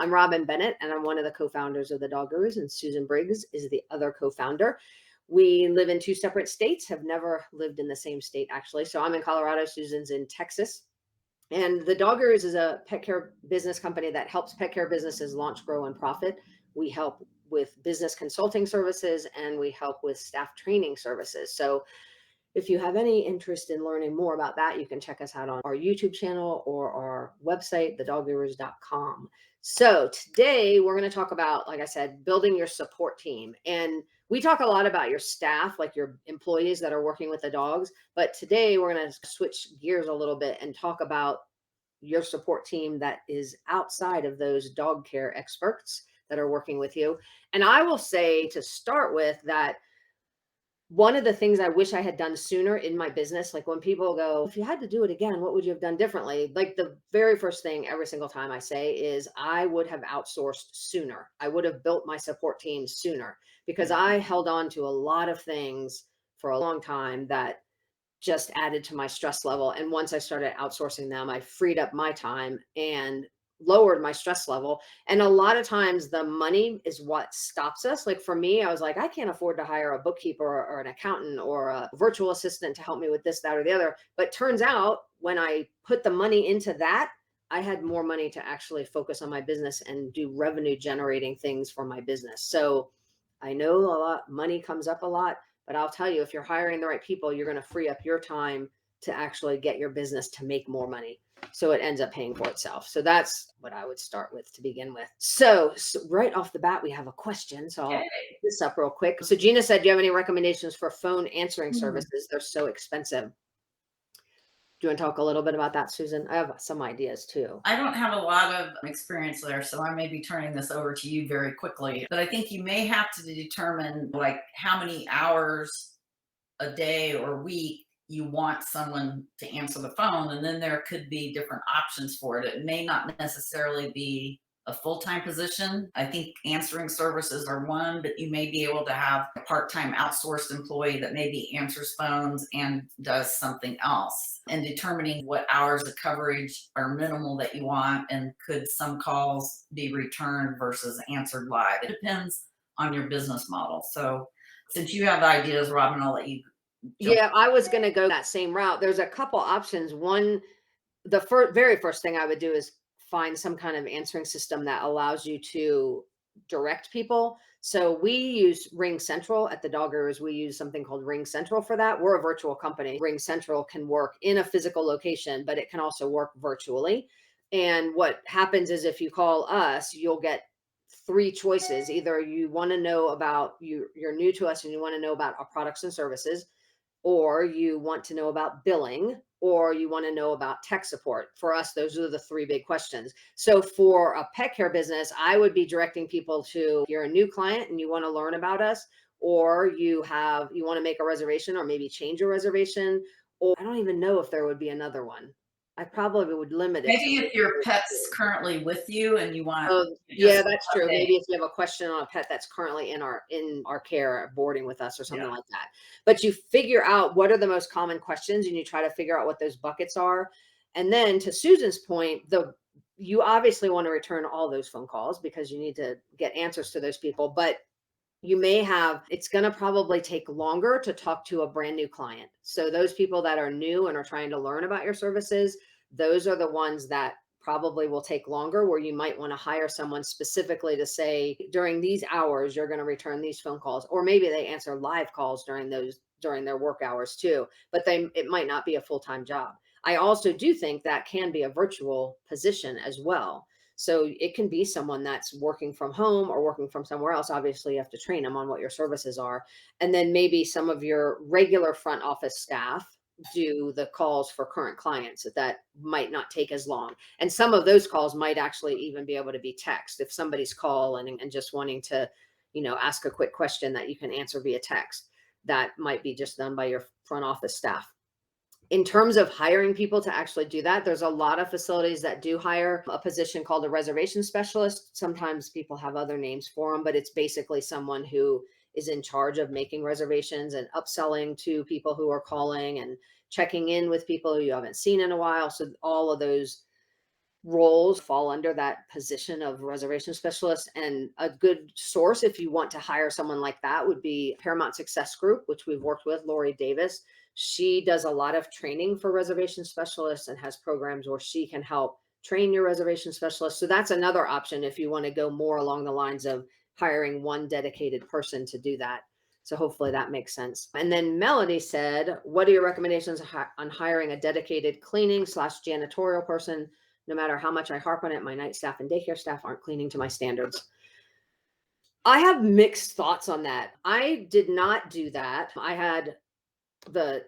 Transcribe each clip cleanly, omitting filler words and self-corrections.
I'm Robin Bennett, and I'm one of the co-founders of the Dog Gurus, and Susan Briggs is the other co-founder. We live in two separate states, have never lived in the same state, actually. So I'm in Colorado, Susan's in Texas. And the Dog Gurus is a pet care business company that helps pet care businesses launch, grow, and profit. We help with business consulting services and we help with staff training services. So if you have any interest in learning more about that, you can check us out on our YouTube channel or our website, thedoggurus.com. So today we're going to talk about, like I said, building your support team. And we talk a lot about your staff, like your employees that are working with the dogs. But today we're going to switch gears a little bit and talk about your support team that is outside of those dog care experts that are working with you. And I will say to start with that one of the things I wish I had done sooner in my business, like when people go, if you had to do it again, what would you have done differently? Like the very first thing every single time I say is I would have outsourced sooner. I would have built my support team sooner because I held on to a lot of things for a long time that just added to my stress level. And once I started outsourcing them, I freed up my time and lowered my stress level. And a lot of times the money is what stops us. Like for me, I was like, I can't afford to hire a bookkeeper or an accountant or a virtual assistant to help me with this, that, or the other. But turns out when I put the money into that, I had more money to actually focus on my business and do revenue generating things for my business. So I know a lot, money comes up a lot, but I'll tell you, if you're hiring the right people, you're going to free up your time to actually get your business to make more money. So it ends up paying for itself. So that's what I would start with to begin with. So right off the bat, we have a question. So I'll Okay. pick this up real quick. So Gina said, do you have any recommendations for phone answering Hmm. services? They're so expensive. Do you want to talk a little bit about that, Susan? I have some ideas too. I don't have a lot of experience there, so I may be turning this over to you very quickly. But I think you may have to determine like how many hours a day or week you want someone to answer the phone, and then there could be different options for it. It may not necessarily be a full-time position. I think answering services are one, but you may be able to have a part-time outsourced employee that maybe answers phones and does something else. And determining what hours of coverage are minimal that you want, and could some calls be returned versus answered live. It depends on your business model. So since you have ideas, Robin, I'll let you jump. Yeah, I was going to go that same route. There's a couple options. One, the very first thing I would do is find some kind of answering system that allows you to direct people. So we use Ring Central at the Doggers. We use something called Ring Central for that. We're a virtual company. Ring Central can work in a physical location, but it can also work virtually. And what happens is if you call us, you'll get three choices. Either you want to know about you're new to us and you want to know about our products and services, or you want to know about billing, or you want to know about tech support. For us, those are the three big questions. So for a pet care business, I would be directing people to, if you're a new client and you want to learn about us, or you want to make a reservation or maybe change a reservation, or I don't even know if there would be another one. I probably would limit it to Maybe if your pet's currently with you and you want yeah, just that's true. update. Maybe if you have a question on a pet that's currently in our care boarding with us or something Yeah. like that. But you figure out what are the most common questions and you try to figure out what those buckets are. And then to Susan's point, you obviously want to return all those phone calls because you need to get answers to those people, but it's going to probably take longer to talk to a brand new client. So those people that are new and are trying to learn about your services, those are the ones that probably will take longer, where you might want to hire someone specifically to say during these hours you're going to return these phone calls, or maybe they answer live calls during their work hours too, but it might not be a full-time job. I also do think that can be a virtual position as well. So it can be someone that's working from home or working from somewhere else. Obviously, you have to train them on what your services are. And then maybe some of your regular front office staff do the calls for current clients that might not take as long. And some of those calls might actually even be able to be text. If somebody's calling and just wanting to, ask a quick question that you can answer via text, that might be just done by your front office staff. In terms of hiring people to actually do that, there's a lot of facilities that do hire a position called a reservation specialist. Sometimes people have other names for them, but it's basically someone who is in charge of making reservations and upselling to people who are calling and checking in with people who you haven't seen in a while. So all of those roles fall under that position of reservation specialist. And a good source, if you want to hire someone like that, would be Paramount Success Group, which we've worked with, Lori Davis. She does a lot of training for reservation specialists and has programs where she can help train your reservation specialist. So that's another option if you want to go more along the lines of hiring one dedicated person to do that. So hopefully that makes sense. And then Melody said, what are your recommendations on hiring a dedicated cleaning slash janitorial person? No matter how much I harp on it, my night staff and daycare staff aren't cleaning to my standards. I have mixed thoughts on that. I did not do that. I had the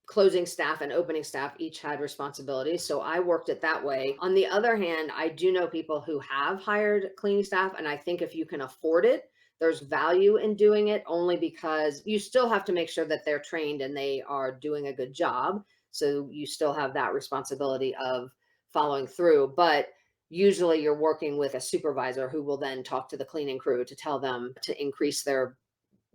closing staff and opening staff each had responsibilities. So I worked it that way. On the other hand, I do know people who have hired cleaning staff. And I think if you can afford it, there's value in doing it only because you still have to make sure that they're trained and they are doing a good job. So you still have that responsibility of following through. But usually you're working with a supervisor who will then talk to the cleaning crew to tell them to increase their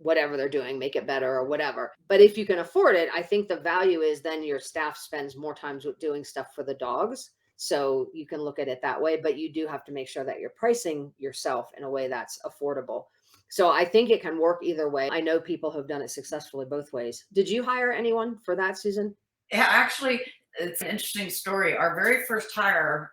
whatever they're doing, make it better or whatever. But if you can afford it, I think the value is then your staff spends more times with doing stuff for the dogs. So you can look at it that way, but you do have to make sure that you're pricing yourself in a way that's affordable. So I think it can work either way. I know people have done it successfully both ways. Did you hire anyone for that, Susan? Yeah, actually, it's an interesting story. Our very first hire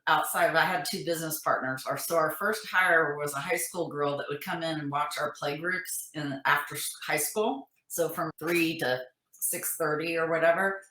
outside of I had two business partners. Our first hire was a high school girl that would come in and watch our play groups in after high school. So from 3 to 6:30 or whatever.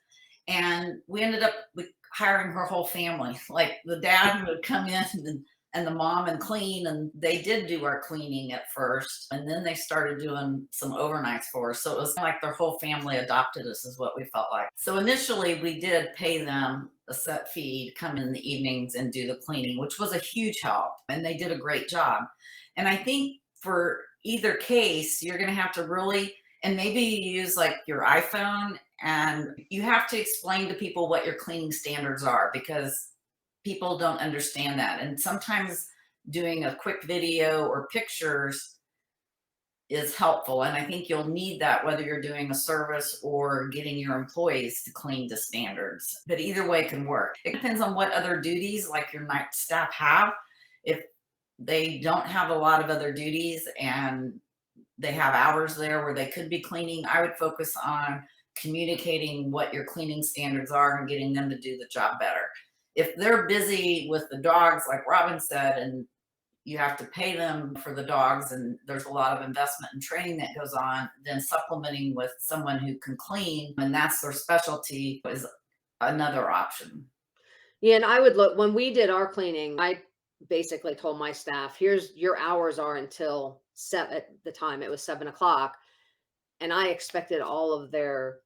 And we ended up with hiring her whole family. Like the dad would come in and the mom and clean, and they did do our cleaning at first, and then they started doing some overnights for us. So it was like their whole family adopted us, is what we felt like. So initially, we did pay them a set fee to come in the evenings and do the cleaning, which was a huge help, and they did a great job. And I think for either case, you're going to have to really, and maybe you use like your iPhone, and you have to explain to people what your cleaning standards are, because people don't understand that. And sometimes doing a quick video or pictures is helpful. And I think you'll need that whether you're doing a service or getting your employees to clean to standards. But either way can work. It depends on what other duties like your night staff have. If they don't have a lot of other duties and they have hours there where they could be cleaning, I would focus on communicating what your cleaning standards are and getting them to do the job better. If they're busy with the dogs, like Robin said, and you have to pay them for the dogs, and there's a lot of investment and training that goes on, then supplementing with someone who can clean, and that's their specialty, is another option. Yeah, and I would look when we did our cleaning, I basically told my staff, here's your hours are until seven at the time it was 7 o'clock. And I expected all of their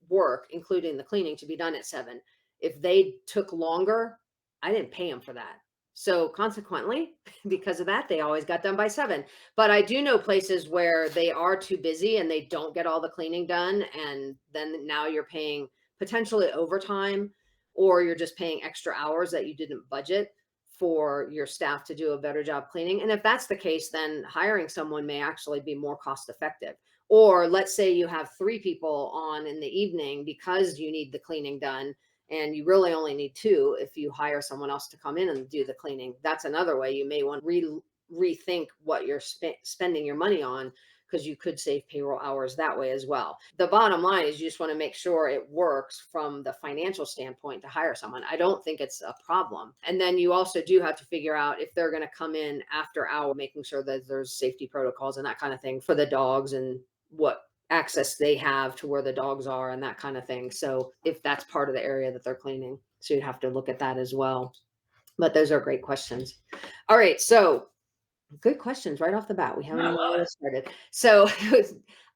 work, including the cleaning, to be done at 7. If they took longer, I didn't pay them for that. So consequently, because of that, they always got done by 7. But I do know places where they are too busy and they don't get all the cleaning done. And then now you're paying potentially overtime, or you're just paying extra hours that you didn't budget for your staff to do a better job cleaning. And if that's the case, then hiring someone may actually be more cost effective. Or let's say you have 3 people on in the evening because you need the cleaning done, and you really only need 2 if you hire someone else to come in and do the cleaning. That's another way you may want to rethink what you're spending your money on, because you could save payroll hours that way as well. The bottom line is you just want to make sure it works from the financial standpoint to hire someone. I don't think it's a problem. And then you also do have to figure out if they're going to come in after hour, making sure that there's safety protocols and that kind of thing for the dogs, and what access they have to where the dogs are and that kind of thing. So if that's part of the area that they're cleaning, so you'd have to look at that as well. But those are great questions. All right, so good questions right off the bat. We haven't I even love really it. started. So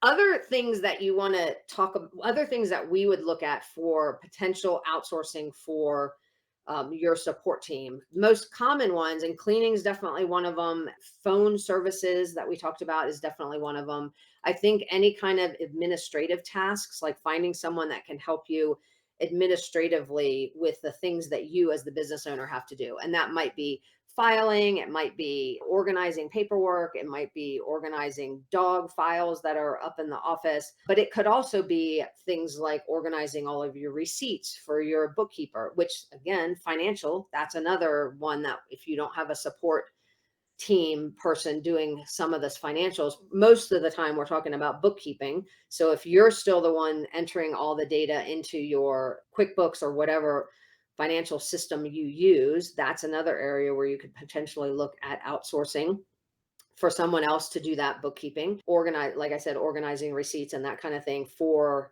other things that you want to talk about, other things that we would look at for potential outsourcing for your support team. Most common ones, and cleaning is definitely one of them. Phone services that we talked about is definitely one of them. I think any kind of administrative tasks, like finding someone that can help you administratively with the things that you as the business owner have to do. And that might be filing, it might be organizing paperwork, it might be organizing dog files that are up in the office, but it could also be things like organizing all of your receipts for your bookkeeper, which again, financial, that's another one that if you don't have a support team person doing some of this financials, most of the time we're talking about bookkeeping. So if you're still the one entering all the data into your QuickBooks or whatever financial system you use, that's another area where you could potentially look at outsourcing for someone else to do that bookkeeping, organize, like I said, organizing receipts and that kind of thing for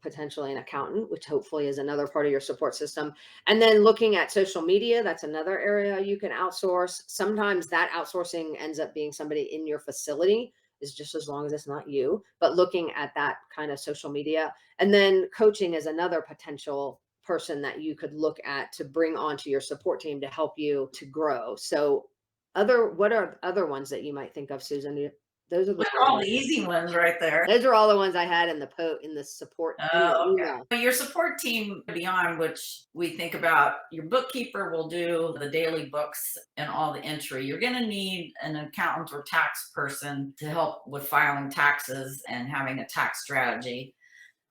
potentially an accountant, which hopefully is another part of your support system. And then looking at social media, that's another area you can outsource. Sometimes that outsourcing ends up being somebody in your facility, is just as long as it's not you, but looking at that kind of social media. And then coaching is another potential person that you could look at to bring onto your support team to help you to grow. So what are other ones that you might think of, Susan? Those are the Look three. all the easy ones right there. Those are all the ones I had in the support in the Oh, okay. email. Well, your support team beyond which we think about, your bookkeeper will do the daily books and all the entry. You're going to need an accountant or tax person to help with filing taxes and having a tax strategy.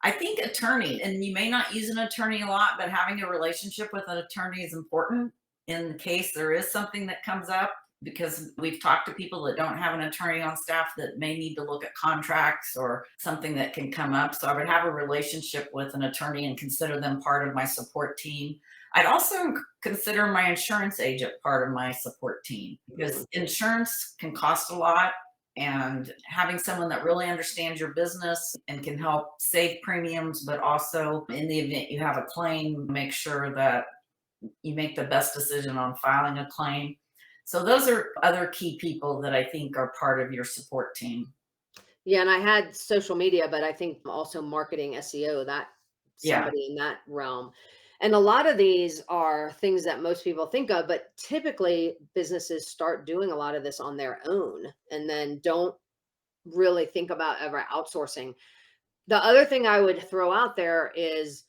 I think attorney, and you may not use an attorney a lot, but having a relationship with an attorney is important in case there is something that comes up, because we've talked to people that don't have an attorney on staff that may need to look at contracts or something that can come up. So I would have a relationship with an attorney and consider them part of my support team. I'd also consider my insurance agent part of my support team, Mm. because insurance can cost a lot, and having someone that really understands your business and can help save premiums, but also in the event you have a claim, make sure that you make the best decision on filing a claim. So those are other key people that I think are part of your support team. Yeah, and I had social media, but I think also marketing, SEO, that Yeah. somebody in that realm. And a lot of these are things that most people think of, but typically businesses start doing a lot of this on their own and then don't really think about ever outsourcing. The other thing I would throw out there is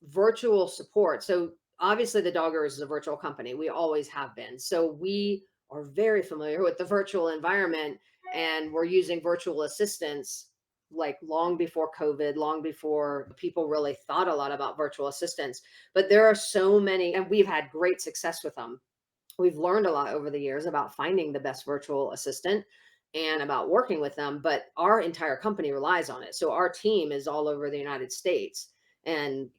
virtual support. So obviously the Doggers is a virtual company. We always have been. So we are very familiar with the virtual environment and we're using virtual assistants like long before COVID, long before people really thought a lot about virtual assistants. But there are so many, and we've had great success with them. We've learned a lot over the years about finding the best virtual assistant and about working with them, but our entire company relies on it. So our team is all over the United States and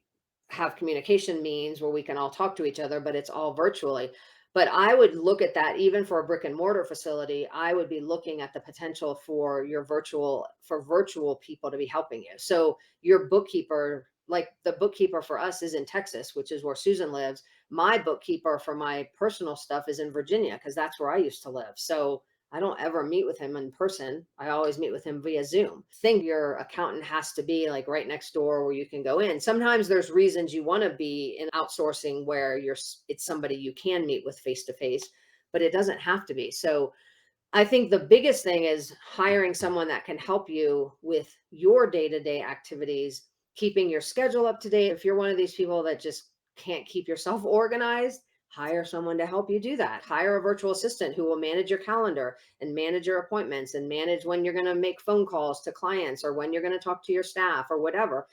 have communication means where we can all talk to each other, but it's all virtually. But I would look at that even for a brick and mortar facility. I would be looking at the potential for virtual people to be helping you. So your bookkeeper, like the bookkeeper for us is in Texas, which is where Susan lives. My bookkeeper for my personal stuff is in Virginia because that's where I used to live. So I don't ever meet with him in person. I always meet with him via Zoom. Think your accountant has to be like right next door where you can go in. Sometimes there's reasons you want to be in outsourcing where it's somebody you can meet with face to face, but it doesn't have to be. So I think the biggest thing is hiring someone that can help you with your day-to-day activities, keeping your schedule up to date. If you're one of these people that just can't keep yourself organized, hire someone to help you do that. Hire a virtual assistant who will manage your calendar and manage your appointments and manage when you're going to make phone calls to clients or when you're going to talk to your staff or whatever.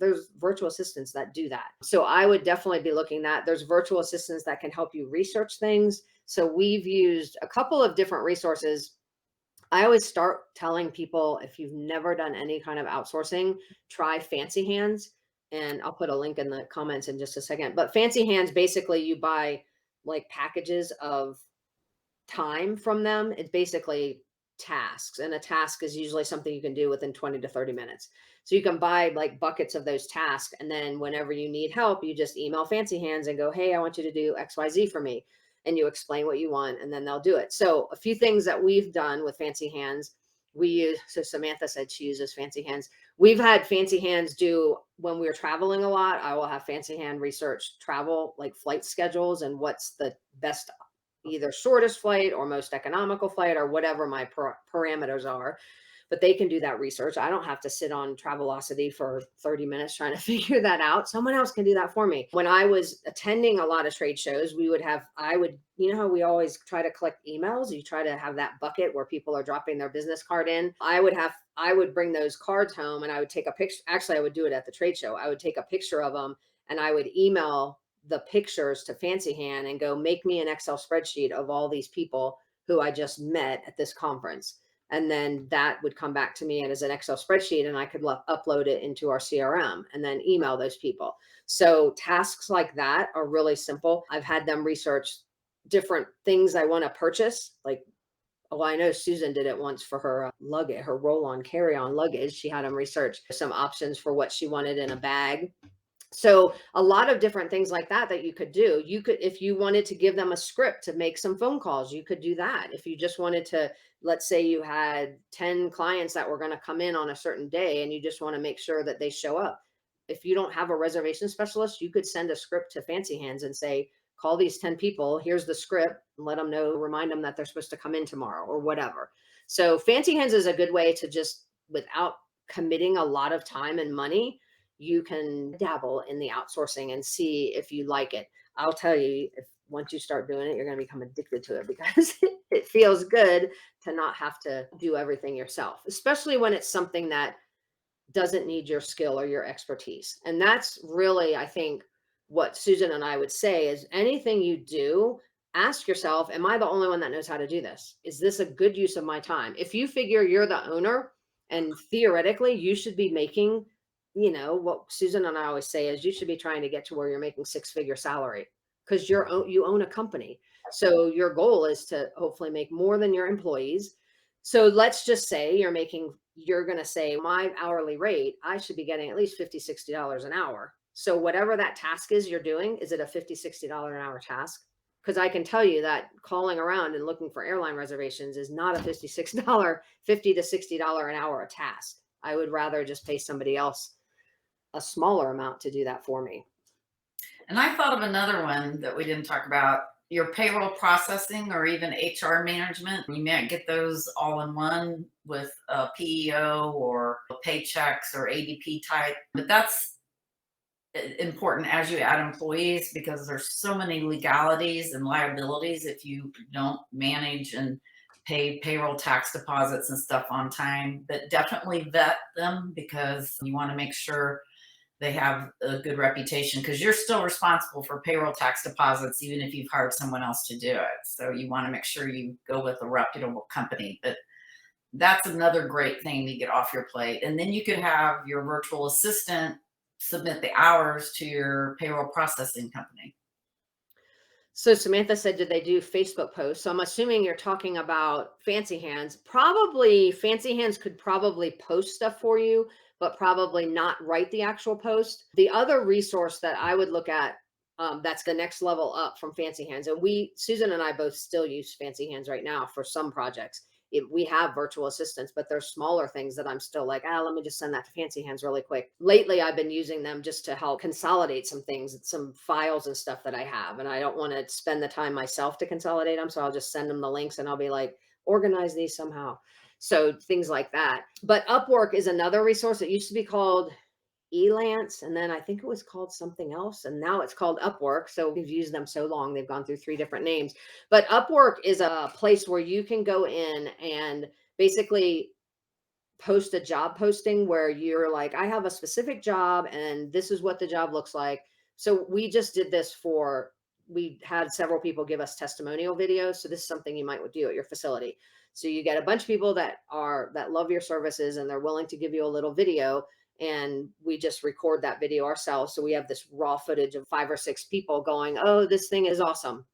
There's virtual assistants that do that. So I would definitely be looking at there's virtual assistants that can help you research things. So we've used a couple of different resources. I always start telling people if you've never done any kind of outsourcing, try Fancy Hands. And I'll put a link in the comments in just a second. But Fancy Hands, basically, you buy like packages of time from them. It's basically tasks, and a task is usually something you can do within 20 to 30 minutes. So you can buy like buckets of those tasks, and then whenever you need help, you just email Fancy Hands and go, "Hey, I want you to do XYZ for me." And you explain what you want, and then they'll do it. So a few things that we've done with Fancy Hands, we use, so Samantha said she uses Fancy Hands. We've had Fancy Hands do when we're traveling a lot. I will have Fancy Hand research travel, like flight schedules and what's the best, either shortest flight or most economical flight or whatever my parameters are. but they can do that research. I don't have to sit on Travelocity for 30 minutes trying to figure that out. Someone else can do that for me. When I was attending a lot of trade shows, I would, you know how we always try to collect emails? You try to have that bucket where people are dropping their business card in. I would bring those cards home and I would take a picture. Actually, I would do it at the trade show. I would take a picture of them and I would email the pictures to Fancy Hand and go, make me an Excel spreadsheet of all these people who I just met at this conference. And then that would come back to me as an Excel spreadsheet and I could upload it into our CRM and then email those people. So tasks like that are really simple. I've had them research different things I want to purchase. Like, oh, I know Susan did it once for her luggage, her roll on carry on luggage. She had them research some options for what she wanted in a bag. So a lot of different things like that that you could do. You could, if you wanted to give them a script to make some phone calls, you could do that. If you just wanted to, let's say you had 10 clients that were going to come in on a certain day and you just want to make sure that they show up. If you don't have a reservation specialist, you could send a script to Fancy Hands and say, call these 10 people, here's the script, and let them know, remind them that they're supposed to come in tomorrow or whatever. So Fancy Hands is a good way to just, without committing a lot of time and money, you can dabble in the outsourcing and see if you like it. I'll tell you, if once you start doing it, you're going to become addicted to it because it feels good to not have to do everything yourself, especially when it's something that doesn't need your skill or your expertise. And that's really, I think, what Susan and I would say is anything you do, ask yourself, am I the only one that knows how to do this? Is this a good use of my time? If you figure you're the owner and theoretically you should be making, you know, what Susan and I always say is you should be trying to get to where you're making six-figure salary because you own a company. So your goal is to hopefully make more than your employees. So let's just say you're going to say my hourly rate, I should be getting at least $50, $60 an hour. So whatever that task is you're doing, is it a $50, $60 an hour task? Because I can tell you that calling around and looking for airline reservations is not a $56, $50 to $60 an hour a task. I would rather just pay somebody else a smaller amount to do that for me. And I thought of another one that we didn't talk about, your payroll processing or even HR management. You might get those all in one with a PEO or paychecks or ADP type, but that's important as you add employees because there's so many legalities and liabilities if you don't manage and pay payroll tax deposits and stuff on time. But definitely vet them because you want to make sure they have a good reputation because you're still responsible for payroll tax deposits even if you've hired someone else to do it. So you want to make sure you go with a reputable company. But that's another great thing to get off your plate. And then you could have your virtual assistant submit the hours to your payroll processing company. So Samantha said, did they do Facebook posts? So I'm assuming you're talking about Fancy Hands. Probably Fancy Hands could probably post stuff for you, but probably not write the actual post. The other resource that I would look at, that's the next level up from Fancy Hands. And Susan and I both still use Fancy Hands right now for some projects. We have virtual assistants, but there's smaller things that I'm still like, let me just send that to Fancy Hands really quick. Lately, I've been using them just to help consolidate some things, some files and stuff that I have. And I don't want to spend the time myself to consolidate them. So I'll just send them the links and I'll be like, organize these somehow. So things like that. But Upwork is another resource. It used to be called Elance, and then I think it was called something else, and now it's called Upwork. So we've used them so long, they've gone through 3 different names. But Upwork is a place where you can go in and basically post a job posting where you're like, I have a specific job and this is what the job looks like. So we just did this we had several people give us testimonial videos. So this is something you might do at your facility. So you get a bunch of people that love your services and they're willing to give you a little video. And we just record that video ourselves. So we have this raw footage of 5 or 6 people going, oh, this thing is awesome.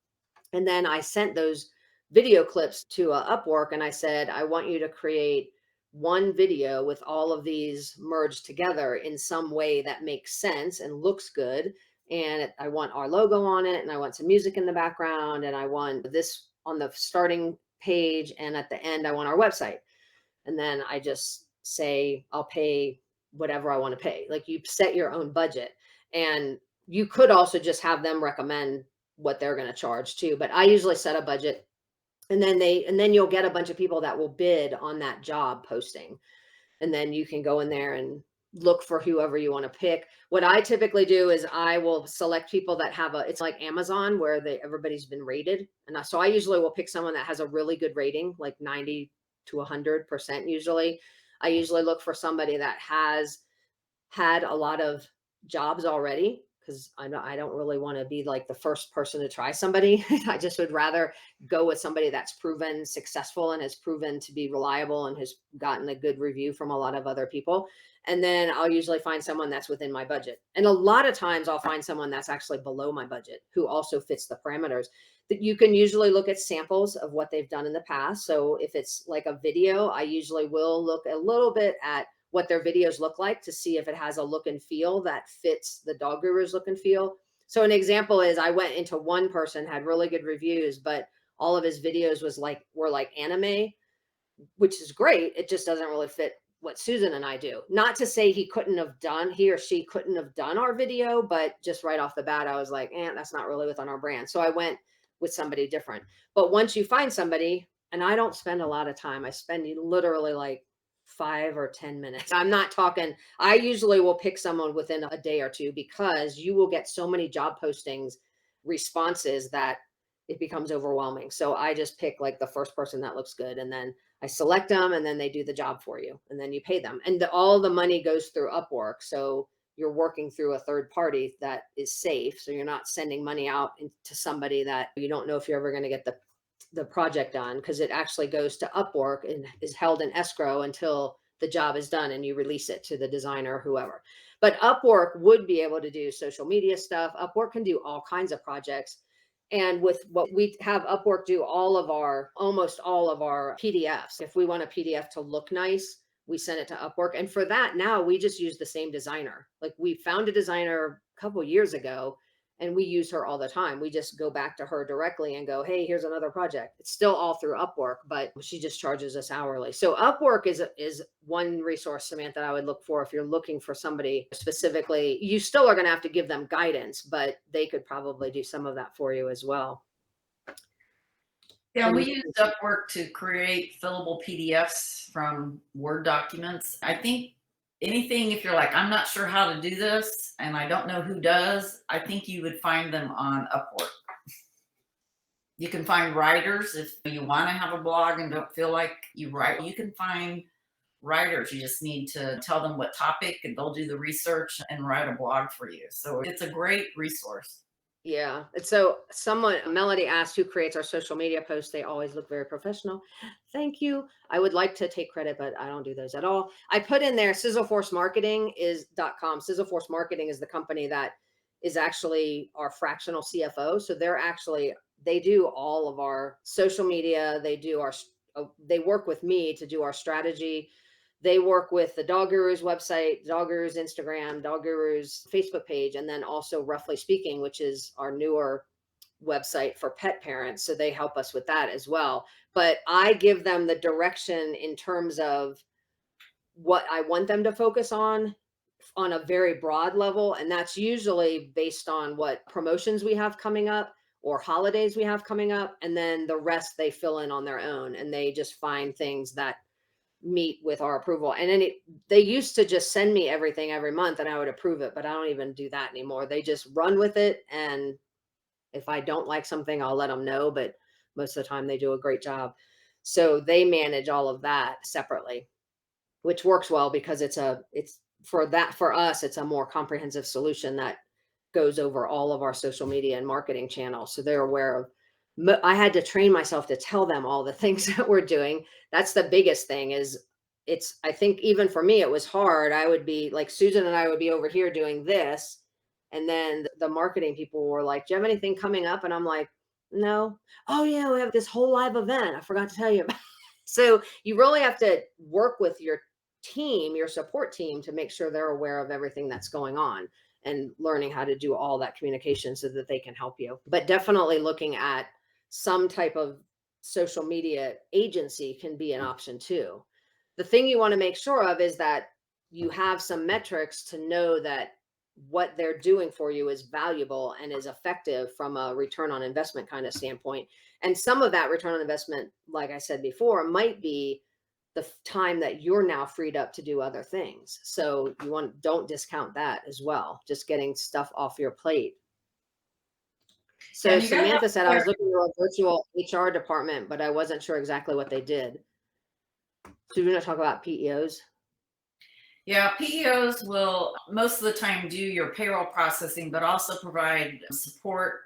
And then I sent those video clips to Upwork and I said, I want you to create one video with all of these merged together in some way that makes sense and looks good. And I want our logo on it, and I want some music in the background, and I want this on the starting page, and at the end, I want our website. And then I just say, I'll pay whatever I want to pay. Like you set your own budget. And you could also just have them recommend what they're going to charge too. But I usually set a budget And then you'll get a bunch of people that will bid on that job posting, and then you can go in there and look for whoever you want to pick. What I typically do is I will select people that have a, it's like Amazon where everybody's been rated. So I usually will pick someone that has a really good rating, like 90 to 100% usually. I usually look for somebody that has had a lot of jobs already, because I don't really want to be like the first person to try somebody. I just would rather go with somebody that's proven successful and has proven to be reliable and has gotten a good review from a lot of other people. And then I'll usually find someone that's within my budget. And a lot of times I'll find someone that's actually below my budget who also fits the parameters. That you can usually look at samples of what they've done in the past. So if it's like a video, I usually will look a little bit at what their videos look like to see if it has a look and feel that fits the dog guru's look and feel. So an example is I went into one person, had really good reviews, but all of his videos were like anime, which is great. It just doesn't really fit what Susan and I do. Not to say he or she couldn't have done our video, but just right off the bat, I was like, that's not really within our brand. So I went with somebody different. But once you find somebody, and I don't spend a lot of time, I spend literally like 5 or 10 minutes. I'm not talking, I usually will pick someone within a day or two because you will get so many job postings responses that it becomes overwhelming. So I just pick like the first person that looks good, and then I select them, and then they do the job for you, and then you pay them. And all the money goes through Upwork. So you're working through a third party that is safe. So you're not sending money out to somebody that you don't know if you're ever going to get the project done, because it actually goes to Upwork and is held in escrow until the job is done and you release it to the designer or whoever. But Upwork would be able to do social media stuff. Upwork can do all kinds of projects. And with what we have Upwork do almost all of our PDFs. If we want a PDF to look nice, we send it to Upwork. And for that, now we just use the same designer. Like we found a designer a couple years ago and we use her all the time. We just go back to her directly and go, hey, here's another project. It's still all through Upwork, but she just charges us hourly. So Upwork is one resource, Samantha, I would look for if you're looking for somebody specifically. You still are going to have to give them guidance, but they could probably do some of that for you as well. Yeah, And we you, use Upwork to create fillable PDFs from Word documents. I think anything, if you're like, I'm not sure how to do this and I don't know who does, I think you would find them on Upwork. You can find writers if you want to have a blog and don't feel like you write. You can find writers. You just need to tell them what topic and they'll do the research and write a blog for you. So it's a great resource. yeah. And so Melody asked who creates our social media posts. They always look very professional. Thank you. I would like to take credit, but I don't do those at all. I put in there sizzleforcemarketing.com. Sizzleforce Marketing is the company that is actually our fractional CFO. So they do all of our social media. They work with me to do our strategy. They work with the Dog Guru's website, Dog Guru's Instagram, Dog Guru's Facebook page, and then also Roughly Speaking, which is our newer website for pet parents. So they help us with that as well. But I give them the direction in terms of what I want them to focus on a very broad level. And that's usually based on what promotions we have coming up or holidays we have coming up. And then the rest they fill in on their own, and they just find things that meet with our approval. And then they used to just send me everything every month and I would approve it, but I don't even do that anymore. They just run with it. And if I don't like something, I'll let them know, but most of the time they do a great job. So they manage all of that separately, which works well because for us, it's a more comprehensive solution that goes over all of our social media and marketing channels. So they're aware of, I had to train myself to tell them all the things that we're doing. That's the biggest thing I think even for me, it was hard. I would be like, Susan and I would be over here doing this. And then the marketing people were like, do you have anything coming up? And I'm like, no. Oh yeah, we have this whole live event. I forgot to tell you about. So you really have to work with your team, your support team, to make sure they're aware of everything that's going on and learning how to do all that communication so that they can help you. But definitely looking at some type of social media agency can be an option too. The thing you want to make sure of is that you have some metrics to know that what they're doing for you is valuable and is effective from a return on investment kind of standpoint. And some of that return on investment, like I said before, might be the time that you're now freed up to do other things. So you want don't discount that as well, just getting stuff off your plate. Yeah, So and you got to have Samantha said I clarity. was looking for a virtual HR department, but I wasn't sure exactly what they did. So we're going to talk about PEOs. Yeah, PEOs will most of the time do your payroll processing, but also provide support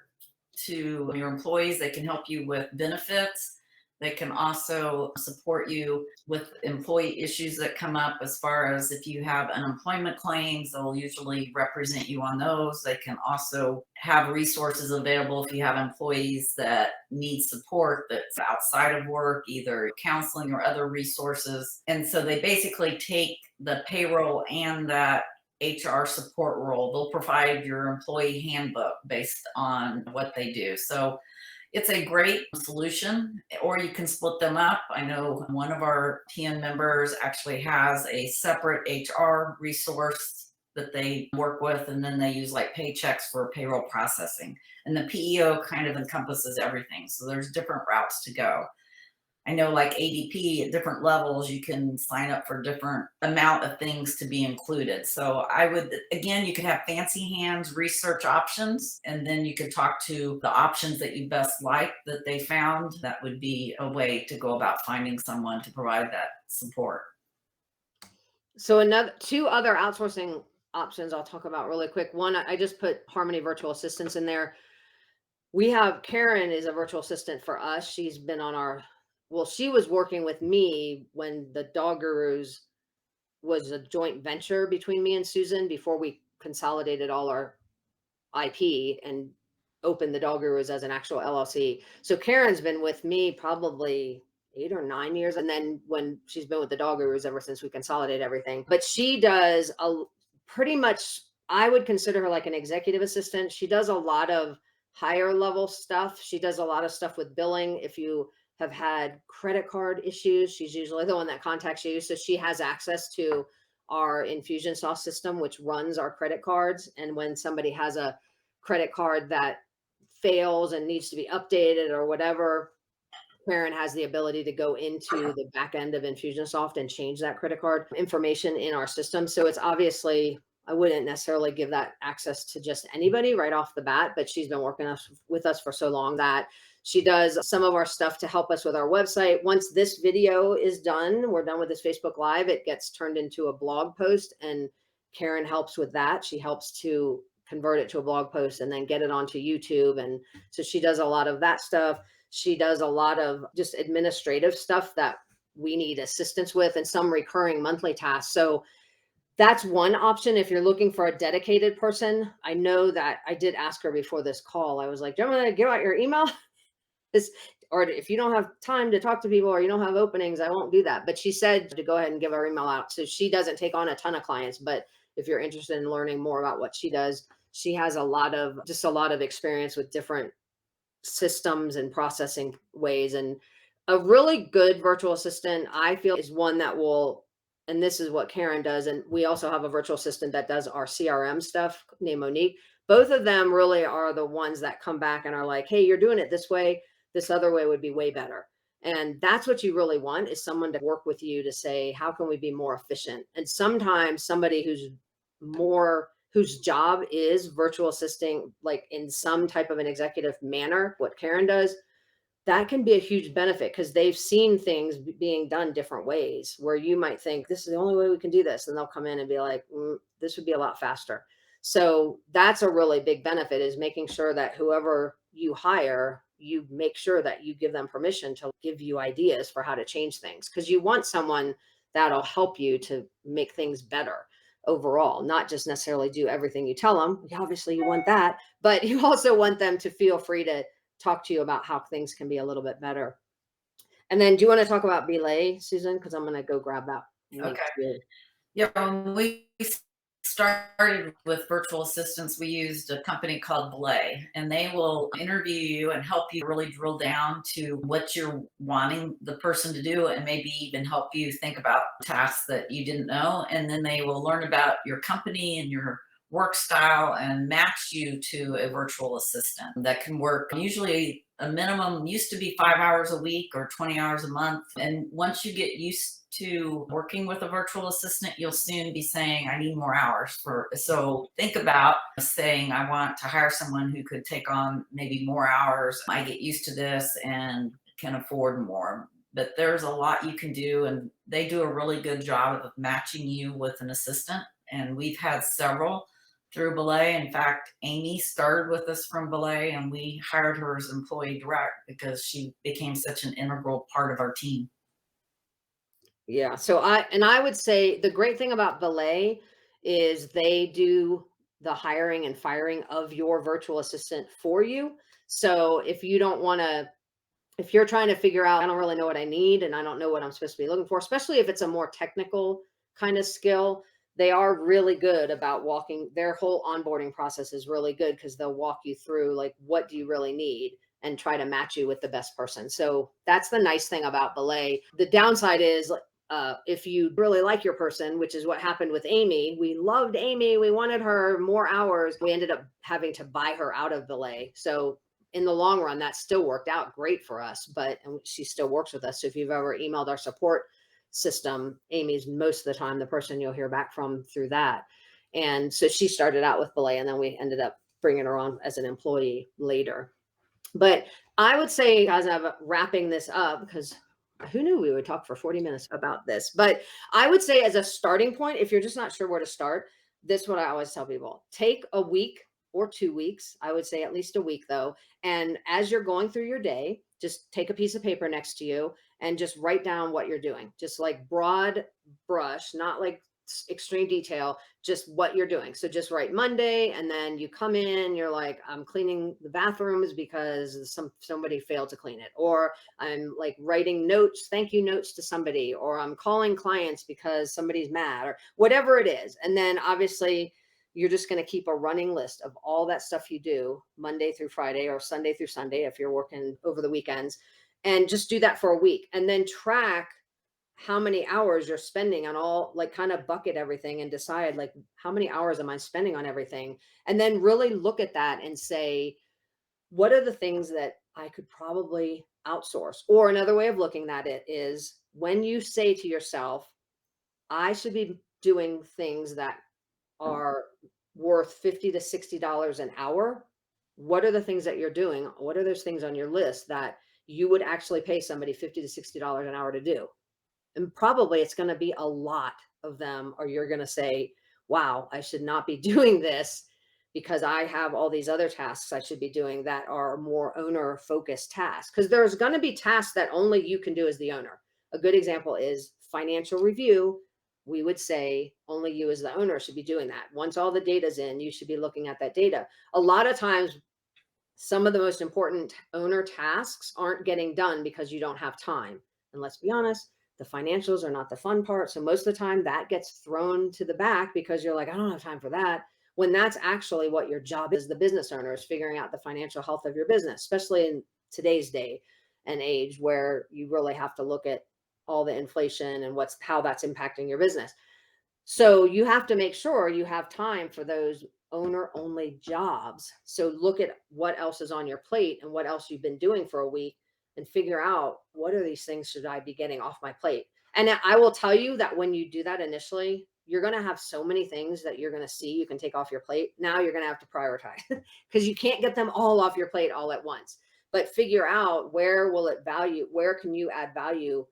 to your employees. They can help you with benefits. They can also support you with employee issues that come up as far as if you have unemployment claims, they'll usually represent you on those. They can also have resources available if you have employees that need support that's outside of work, either counseling or other resources. And so they basically take the payroll and that HR support role. They'll provide your employee handbook based on what they do. So it's a great solution, or you can split them up. I know one of our TN members actually has a separate HR resource that they work with, and then they use like paychecks for payroll processing. And the PEO kind of encompasses everything. So there's different routes to go. I know like ADP at different levels, you can sign up for different amount of things to be included. So I would, again, you could have fancy hands research options, and then you could talk to the options that you best like that they found. That would be a way to go about finding someone to provide that support. So another two other outsourcing options I'll talk about really quick. One, I just put Harmony Virtual Assistants in there. We have Karen is a virtual assistant for us. She's been on our well, she was working with me when the Dog Gurus was a joint venture between me and Susan before we consolidated all our IP and opened the Dog Gurus as an actual LLC. So Karen's been with me probably 8 or 9 years. And then when she's been with the Dog Gurus ever since we consolidated everything. But she does a pretty much, I would consider her like an executive assistant. She does a lot of higher level stuff. She does a lot of stuff with billing. If you have had credit card issues, she's usually the one that contacts you. So she has access to our Infusionsoft system, which runs our credit cards. And when somebody has a credit card that fails and needs to be updated or whatever, Karen has the ability to go into the back end of Infusionsoft and change that credit card information in our system. So it's obviously, I wouldn't necessarily give that access to just anybody right off the bat, but she's been working with us for so long that she does some of our stuff to help us with our website. Once this video is done, we're done with this Facebook Live, it gets turned into a blog post, and Karen helps with that. She helps to convert it to a blog post and then get it onto YouTube. And so she does a lot of that stuff. She does a lot of just administrative stuff that we need assistance with and some recurring monthly tasks. So that's one option if you're looking for a dedicated person. I know that I did ask her before this call. I was like, do you want to give out your email? This, or if you don't have time to talk to people or you don't have openings, I won't do that. But she said to go ahead and give our email out. So she doesn't take on a ton of clients, but if you're interested in learning more about what she does, she has a lot of experience with different systems and processing ways. And a really good virtual assistant, I feel, is one that will, and this is what Karen does. And we also have a virtual assistant that does our CRM stuff named Monique. Both of them really are the ones that come back and are like, hey, you're doing it this way. This other way would be way better. And that's what you really want, is someone to work with you to say, how can we be more efficient? And sometimes somebody whose job is virtual assisting, like in some type of an executive manner, what Karen does, that can be a huge benefit because they've seen things being done different ways where you might think this is the only way we can do this. And they'll come in and be like, this would be a lot faster. So that's a really big benefit, is making sure that whoever you hire, you make sure that you give them permission to give you ideas for how to change things. Because you want someone that'll help you to make things better overall, not just necessarily do everything you tell them. Obviously, you want that, but you also want them to feel free to talk to you about how things can be a little bit better. And then do you want to talk about Belay, Susan? Because I'm going to go grab that link Okay. too. Yeah, when we started with virtual assistants, we used a company called Belay, and they will interview you and help you really drill down to what you're wanting the person to do, and maybe even help you think about tasks that you didn't know. And then they will learn about your company and your work style and match you to a virtual assistant that can work usually a minimum used to be 5 hours a week or 20 hours a month. And once you get used to working with a virtual assistant, you'll soon be saying, I need more hours for. So think about saying, I want to hire someone who could take on maybe more hours. I get used to this and can afford more. But there's a lot you can do, and they do a really good job of matching you with an assistant. And we've had several through Belay. In fact, Amy started with us from Belay, and we hired her as employee direct because she became such an integral part of our team. Yeah. So I would say the great thing about Belay is they do the hiring and firing of your virtual assistant for you. So if you don't want to, if you're trying to figure out, I don't really know what I need and I don't know what I'm supposed to be looking for, especially if it's a more technical kind of skill, they are really good about walking. Their whole onboarding process is really good because they'll walk you through like, what do you really need, and try to match you with the best person. So that's the nice thing about Belay. The downside is, if you really like your person, which is what happened with Amy, we loved Amy. We wanted her more hours. We ended up having to buy her out of Belay. So in the long run, that still worked out great for us, but and she still works with us. So if you've ever emailed our support system, Amy's most of the time the person you'll hear back from through that. And so she started out with Belay, and then we ended up bringing her on as an employee later. But I would say, as I'm wrapping this up, because who knew we would talk for 40 minutes about this? But I would say, as a starting point, if you're just not sure where to start, this is what I always tell people: take a week or 2 weeks. I would say at least a week, though. And as you're going through your day, just take a piece of paper next to you and just write down what you're doing. Just like broad brush, not like extreme detail, just what you're doing. So just write Monday, and then you come in, you're like, I'm cleaning the bathrooms because somebody failed to clean it, or I'm like writing notes, thank you notes to somebody, or I'm calling clients because somebody's mad, or whatever it is. And then obviously you're just going to keep a running list of all that stuff you do Monday through Friday or Sunday through Sunday if you're working over the weekends, and just do that for a week, and then track how many hours you're spending on all, like kind of bucket everything and decide like, how many hours am I spending on everything? And then really look at that and say, what are the things that I could probably outsource? Or another way of looking at it is, when you say to yourself, I should be doing things that are worth 50 to $60 an hour, what are the things that you're doing? What are those things on your list that you would actually pay somebody 50 to $60 an hour to do? And probably it's going to be a lot of them, or you're going to say, wow, I should not be doing this because I have all these other tasks I should be doing that are more owner focused tasks. Because there's going to be tasks that only you can do as the owner. A good example is financial review. We would say only you as the owner should be doing that. Once all the data's in, you should be looking at that data. A lot of times, some of the most important owner tasks aren't getting done because you don't have time. And let's be honest, the financials are not the fun part. So most of the time that gets thrown to the back because you're like, I don't have time for that. When that's actually what your job is, the business owner, is figuring out the financial health of your business, especially in today's day and age where you really have to look at all the inflation and how that's impacting your business. So you have to make sure you have time for those owner only jobs. So look at what else is on your plate and what else you've been doing for a week, and figure out, what are these things should I be getting off my plate? And I will tell you that when you do that initially, you're going to have so many things that you're going to see you can take off your plate. Now you're going to have to prioritize because you can't get them all off your plate all at once. But figure out, where can you add value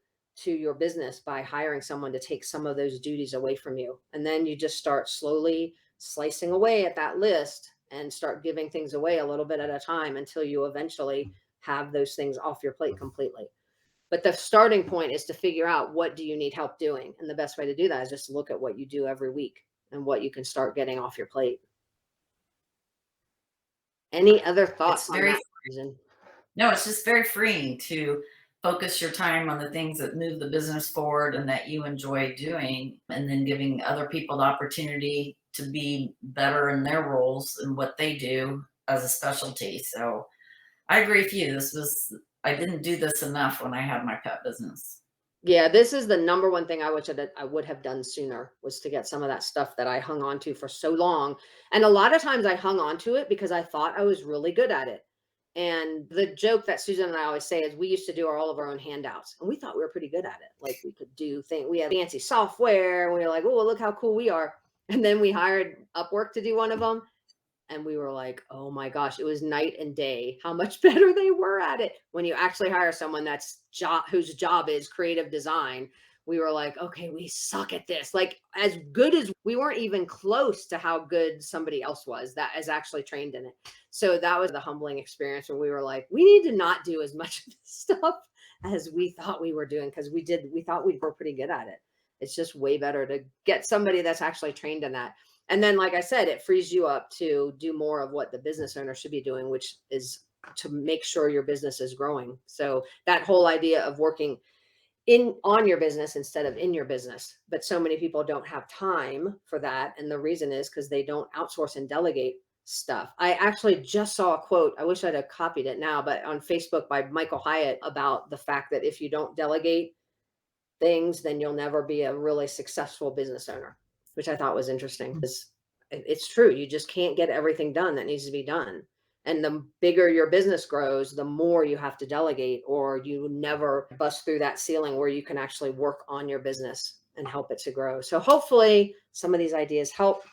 to your business by hiring someone to take some of those duties away from you. And then you just start slowly slicing away at that list and start giving things away a little bit at a time until you eventually have those things off your plate completely. But the starting point is to figure out, what do you need help doing? And the best way to do that is just look at what you do every week and what you can start getting off your plate. Any other It's thoughts on very that, Susan? No, it's just very freeing to focus your time on the things that move the business forward and that you enjoy doing, and then giving other people the opportunity to be better in their roles and what they do as a specialty. So I agree with you. I didn't do this enough when I had my pet business. Yeah, this is the number one thing I wish I would have done sooner, was to get some of that stuff that I hung on to for so long. And a lot of times I hung on to it because I thought I was really good at it. And the joke that Susan and I always say is we used to do all of our own handouts and we thought we were pretty good at it. Like we could do things, we had fancy software and we were like, oh, well, look how cool we are. And then we hired Upwork to do one of them. And we were like, "Oh my gosh," it was night and day how much better they were at it. When you actually hire someone whose job is creative design, we were like, "Okay, we suck at this." Like as good as we weren't even close to how good somebody else was that is actually trained in it. So that was the humbling experience where we were like, "We need to not do as much of this stuff as we thought we were doing because we thought we were pretty good at it." It's just way better to get somebody that's actually trained in that. And then, like I said, it frees you up to do more of what the business owner should be doing, which is to make sure your business is growing. So that whole idea of working in on your business instead of in your business. But so many people don't have time for that. And the reason is because they don't outsource and delegate stuff. I actually just saw a quote. I wish I'd have copied it now, but on Facebook by Michael Hyatt about the fact that if you don't delegate things, then you'll never be a really successful business owner, which I thought was interesting because it's true. You just can't get everything done that needs to be done. And the bigger your business grows, the more you have to delegate, or you never bust through that ceiling where you can actually work on your business and help it to grow. So hopefully some of these ideas help.